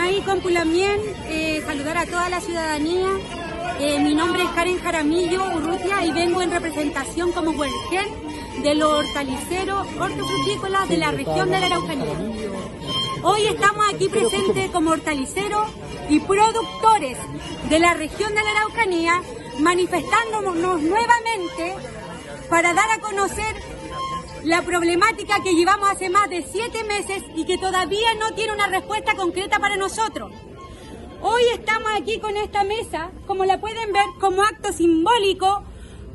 ahí con Pulamien, saludar a toda la ciudadanía. Mi nombre es Karen Jaramillo Urrutia y vengo en representación como huelquén de los hortaliceros hortofrutícolas de la región de la Araucanía. Hoy estamos aquí presentes como hortaliceros y productores de la región de la Araucanía, manifestándonos nuevamente para dar a conocer la problemática que llevamos hace más de 7 meses y que todavía no tiene una respuesta concreta para nosotros. Hoy estamos aquí con esta mesa, como la pueden ver, como acto simbólico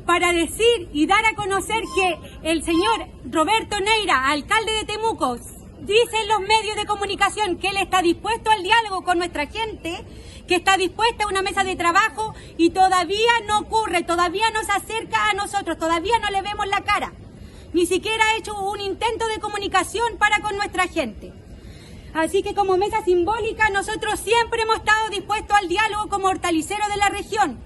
para decir y dar a conocer que el señor Roberto Neira, alcalde de Temuco, dice en los medios de comunicación que él está dispuesto al diálogo con nuestra gente, que está dispuesta a una mesa de trabajo y todavía no ocurre, todavía no se acerca a nosotros, todavía no le vemos la cara. Ni siquiera ha hecho un intento de comunicación para con nuestra gente. Así que como mesa simbólica nosotros siempre hemos estado dispuestos al diálogo como hortaliceros de la región.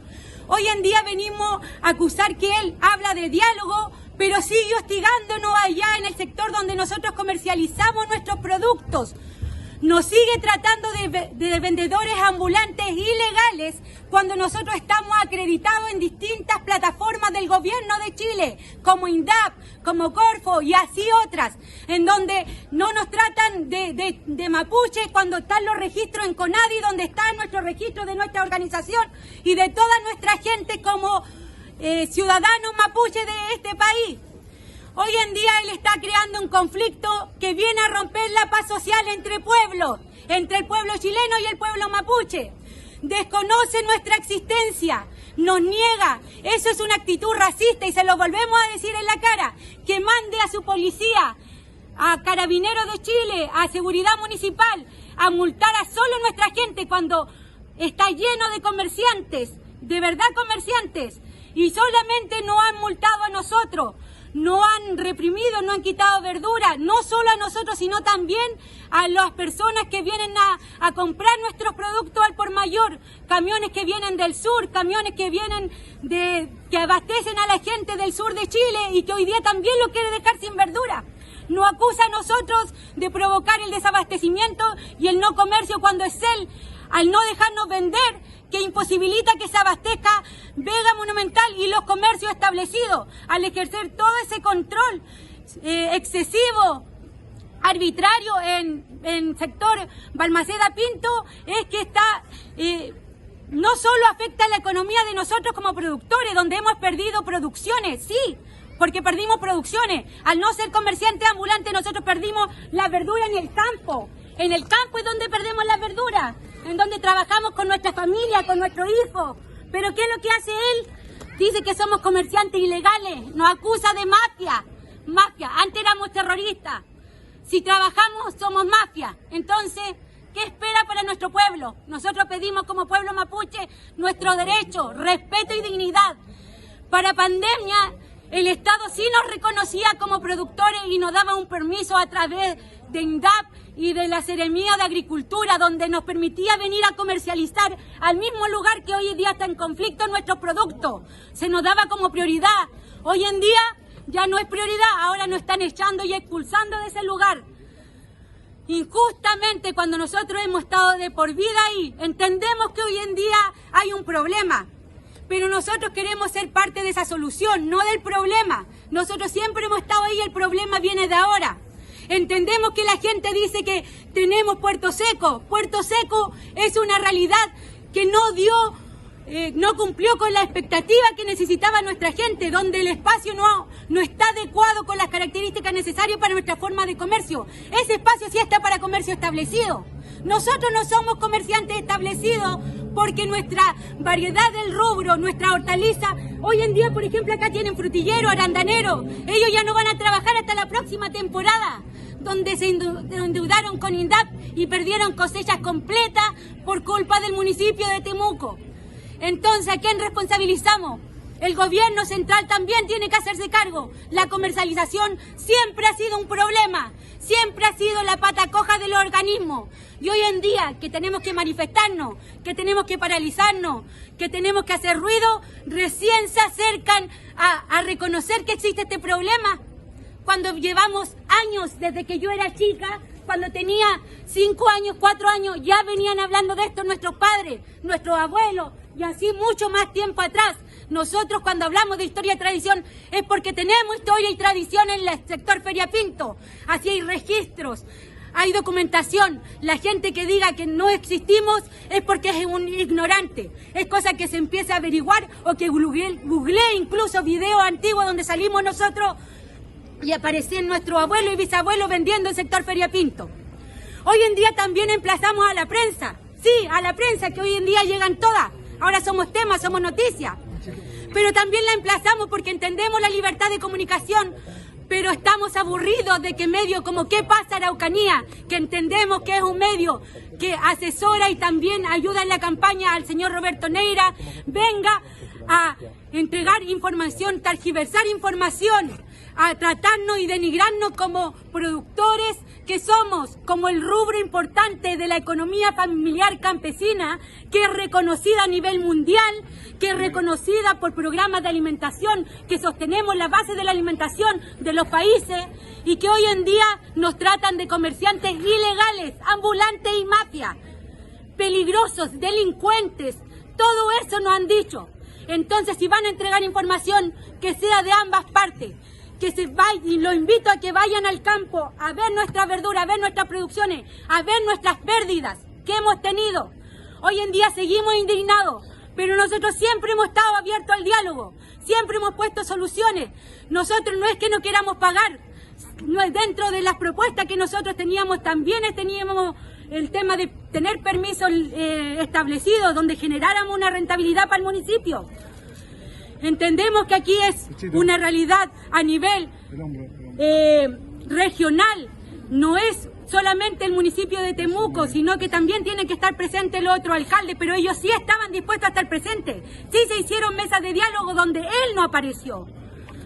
Hoy en día venimos a acusar que él habla de diálogo, pero sigue hostigándonos allá en el sector donde nosotros comercializamos nuestros productos. Nos sigue tratando de vendedores ambulantes ilegales cuando nosotros estamos acreditados en distintas plataformas del gobierno de Chile, como INDAP, como Corfo y así otras, en donde no nos tratan de mapuche cuando están los registros en CONADI, donde están nuestros registros de nuestra organización y de toda nuestra gente como ciudadanos mapuche de este país. Hoy en día él está creando un conflicto que viene a romper la paz social entre pueblos, entre el pueblo chileno y el pueblo mapuche. Desconoce nuestra existencia, nos niega. Eso es una actitud racista y se lo volvemos a decir en la cara. Que mande a su policía, a Carabineros de Chile, a Seguridad Municipal, a multar a solo nuestra gente cuando está lleno de comerciantes, de verdad comerciantes, y solamente nos han multado a nosotros. No han reprimido, no han quitado verdura, no solo a nosotros, sino también a las personas que vienen a comprar nuestros productos al por mayor, camiones que vienen del sur, camiones que vienen que abastecen a la gente del sur de Chile y que hoy día también lo quiere dejar sin verdura. Nos acusa a nosotros de provocar el desabastecimiento y el no comercio cuando es él, al no dejarnos vender, que imposibilita que se abastezca Vega Monumental y los comercios establecidos, al ejercer todo ese control excesivo, arbitrario en sector Balmaceda Pinto, es que está no solo afecta a la economía de nosotros como productores, donde hemos perdido producciones, sí, porque perdimos producciones. Al no ser comerciantes ambulantes, nosotros perdimos la verdura en el campo. En el campo es donde perdemos la verdura, en donde trabajamos con nuestra familia, con nuestros hijos. Pero ¿qué es lo que hace él? Dice que somos comerciantes ilegales, nos acusa de mafia. Mafia, antes éramos terroristas. Si trabajamos, somos mafia. Entonces, ¿qué espera para nuestro pueblo? Nosotros pedimos como pueblo mapuche nuestro derecho, respeto y dignidad. Para pandemia, el Estado sí nos reconocía como productores y nos daba un permiso a través de INDAP y de la Seremía de Agricultura, donde nos permitía venir a comercializar al mismo lugar que hoy en día está en conflicto nuestros productos. Se nos daba como prioridad. Hoy en día ya no es prioridad, ahora nos están echando y expulsando de ese lugar. Injustamente, cuando nosotros hemos estado de por vida ahí, entendemos que hoy en día hay un problema. Pero nosotros queremos ser parte de esa solución, no del problema. Nosotros siempre hemos estado ahí, el problema viene de ahora. Entendemos que la gente dice que tenemos Puerto Seco. Puerto Seco es una realidad que no cumplió con la expectativa que necesitaba nuestra gente, donde el espacio no está adecuado con las características necesarias para nuestra forma de comercio. Ese espacio sí está para comercio establecido. Nosotros no somos comerciantes establecidos porque nuestra variedad del rubro, nuestra hortaliza, hoy en día, por ejemplo, acá tienen frutillero, arandanero. Ellos ya no van a trabajar hasta la próxima temporada, donde se endeudaron con INDAP y perdieron cosechas completas por culpa del municipio de Temuco. Entonces, ¿a quién responsabilizamos? El gobierno central también tiene que hacerse cargo. La comercialización siempre ha sido un problema, siempre ha sido la pata coja de los organismos. Y hoy en día que tenemos que manifestarnos, que tenemos que paralizarnos, que tenemos que hacer ruido, recién se acercan a reconocer que existe este problema. Cuando llevamos años, desde que yo era chica, cuando tenía 5 años, 4 años, ya venían hablando de esto nuestros padres, nuestros abuelos, y así mucho más tiempo atrás. Nosotros cuando hablamos de historia y tradición es porque tenemos historia y tradición en el sector Feria Pinto. Así hay registros, hay documentación. La gente que diga que no existimos es porque es un ignorante. Es cosa que se empiece a averiguar o que googlee incluso videos antiguos donde salimos nosotros y aparecían nuestros abuelos y bisabuelos vendiendo el sector Feria Pinto. Hoy en día también emplazamos a la prensa. Sí, a la prensa que hoy en día llegan todas. Ahora somos temas, somos noticias. Pero también la emplazamos porque entendemos la libertad de comunicación, pero estamos aburridos de que medios como ¿Qué pasa Araucanía?, que entendemos que es un medio que asesora y también ayuda en la campaña al señor Roberto Neira, venga a entregar información, tergiversar información, a tratarnos y denigrarnos como productores que somos, como el rubro importante de la economía familiar campesina, que es reconocida a nivel mundial, que es reconocida por programas de alimentación, que sostenemos la base de la alimentación de los países y que hoy en día nos tratan de comerciantes ilegales, ambulantes y mafias, peligrosos, delincuentes. Todo eso nos han dicho. Entonces, si van a entregar información, que sea de ambas partes. Que se vayan, y los invito a que vayan al campo a ver nuestra verdura, a ver nuestras producciones, a ver nuestras pérdidas que hemos tenido. Hoy en día seguimos indignados, pero nosotros siempre hemos estado abiertos al diálogo, siempre hemos puesto soluciones. Nosotros no es que no queramos pagar, no es dentro de las propuestas que nosotros teníamos, también teníamos el tema de tener permisos establecidos donde generáramos una rentabilidad para el municipio. Entendemos que aquí es una realidad a nivel regional, no es solamente el municipio de Temuco, sino que también tiene que estar presente el otro alcalde, pero ellos sí estaban dispuestos a estar presentes. Sí se hicieron mesas de diálogo donde él no apareció,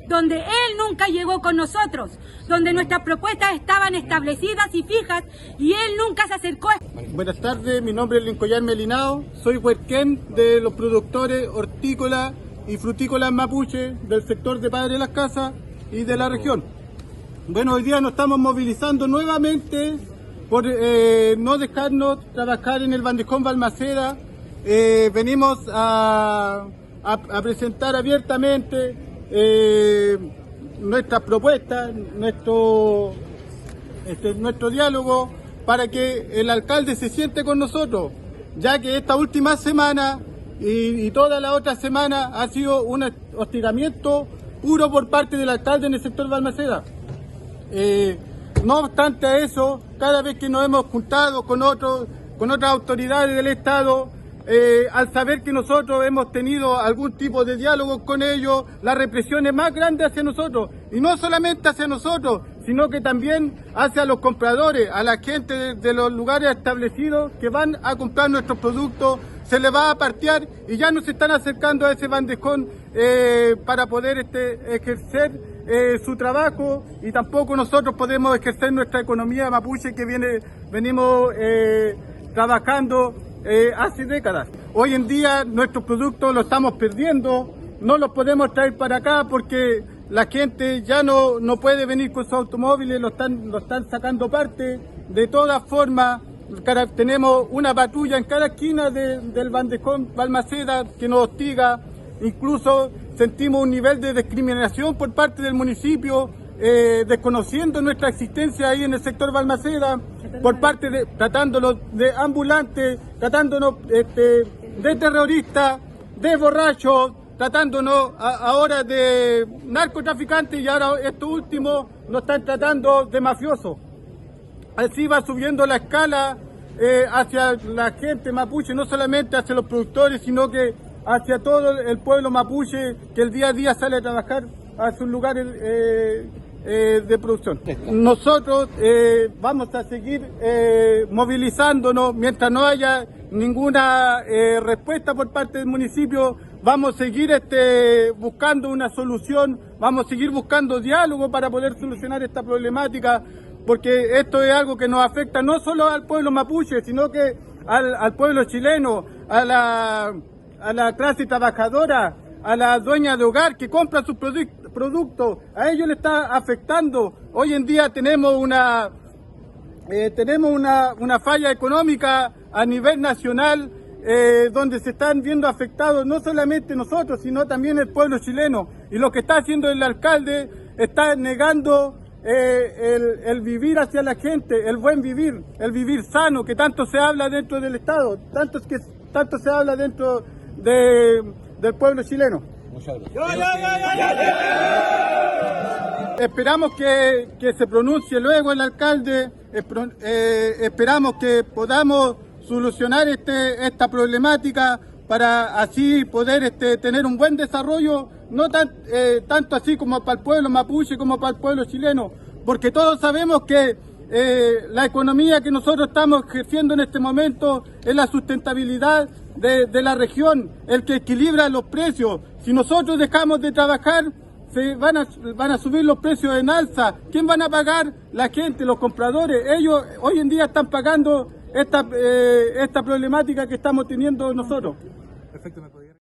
donde él nunca llegó con nosotros, donde nuestras propuestas estaban establecidas y fijas y él nunca se acercó. Buenas tardes, mi nombre es Lincoln Melinao, soy huerquén de los productores hortícolas y frutícolas mapuche del sector de Padre Las Casas y de la región. Bueno, hoy día nos estamos movilizando nuevamente por no dejarnos trabajar en el bandejón Balmaceda. Venimos a presentar abiertamente nuestras propuestas, nuestro diálogo para que el alcalde se siente con nosotros, ya que esta última semana y toda la otra semana ha sido un hostigamiento puro por parte del alcalde en el sector Balmaceda. No obstante eso, cada vez que nos hemos juntado con otras autoridades del Estado, al saber que nosotros hemos tenido algún tipo de diálogo con ellos, la represión es más grande hacia nosotros, y no solamente hacia nosotros, sino que también hacia los compradores, a la gente de los lugares establecidos que van a comprar nuestros productos, se les va a partear y ya no se están acercando a ese bandejón para poder ejercer su trabajo, y tampoco nosotros podemos ejercer nuestra economía mapuche que venimos trabajando hace décadas. Hoy en día nuestros productos los estamos perdiendo, no los podemos traer para acá porque la gente ya no puede venir con sus automóviles, lo están sacando parte. De todas formas, tenemos una patrulla en cada esquina del bandejón Balmaceda que nos hostiga. Incluso sentimos un nivel de discriminación por parte del municipio, desconociendo nuestra existencia ahí en el sector Balmaceda, por parte tratándonos de ambulantes, tratándonos de terroristas, de borrachos, tratándonos ahora de narcotraficantes, y ahora esto último nos están tratando de mafiosos. Así va subiendo la escala hacia la gente mapuche, no solamente hacia los productores, sino que hacia todo el pueblo mapuche que el día a día sale a trabajar a sus lugares de producción. Nosotros vamos a seguir movilizándonos mientras no haya ninguna respuesta por parte del municipio. Vamos a seguir buscando una solución, vamos a seguir buscando diálogo para poder solucionar esta problemática, porque esto es algo que nos afecta no solo al pueblo mapuche, sino que al pueblo chileno, a la clase trabajadora, a la dueña de hogar que compra sus productos. A ellos les está afectando. Hoy en día tenemos tenemos una falla económica a nivel nacional, donde se están viendo afectados no solamente nosotros, sino también el pueblo chileno. Y lo que está haciendo el alcalde está negando el vivir hacia la gente, el buen vivir, el vivir sano, que tanto se habla dentro del Estado, tanto se habla dentro del pueblo chileno. Muchas gracias. Esperamos que se pronuncie luego el alcalde, esperamos que podamos solucionar esta problemática para así poder tener un buen desarrollo, no tanto así como para el pueblo mapuche como para el pueblo chileno, porque todos sabemos que la economía que nosotros estamos ejerciendo en este momento es la sustentabilidad de la región, el que equilibra los precios. Si nosotros dejamos de trabajar, van a subir los precios en alza. ¿Quién van a pagar? La gente, los compradores. Ellos hoy en día están pagando esta problemática que estamos teniendo nosotros. Perfecto,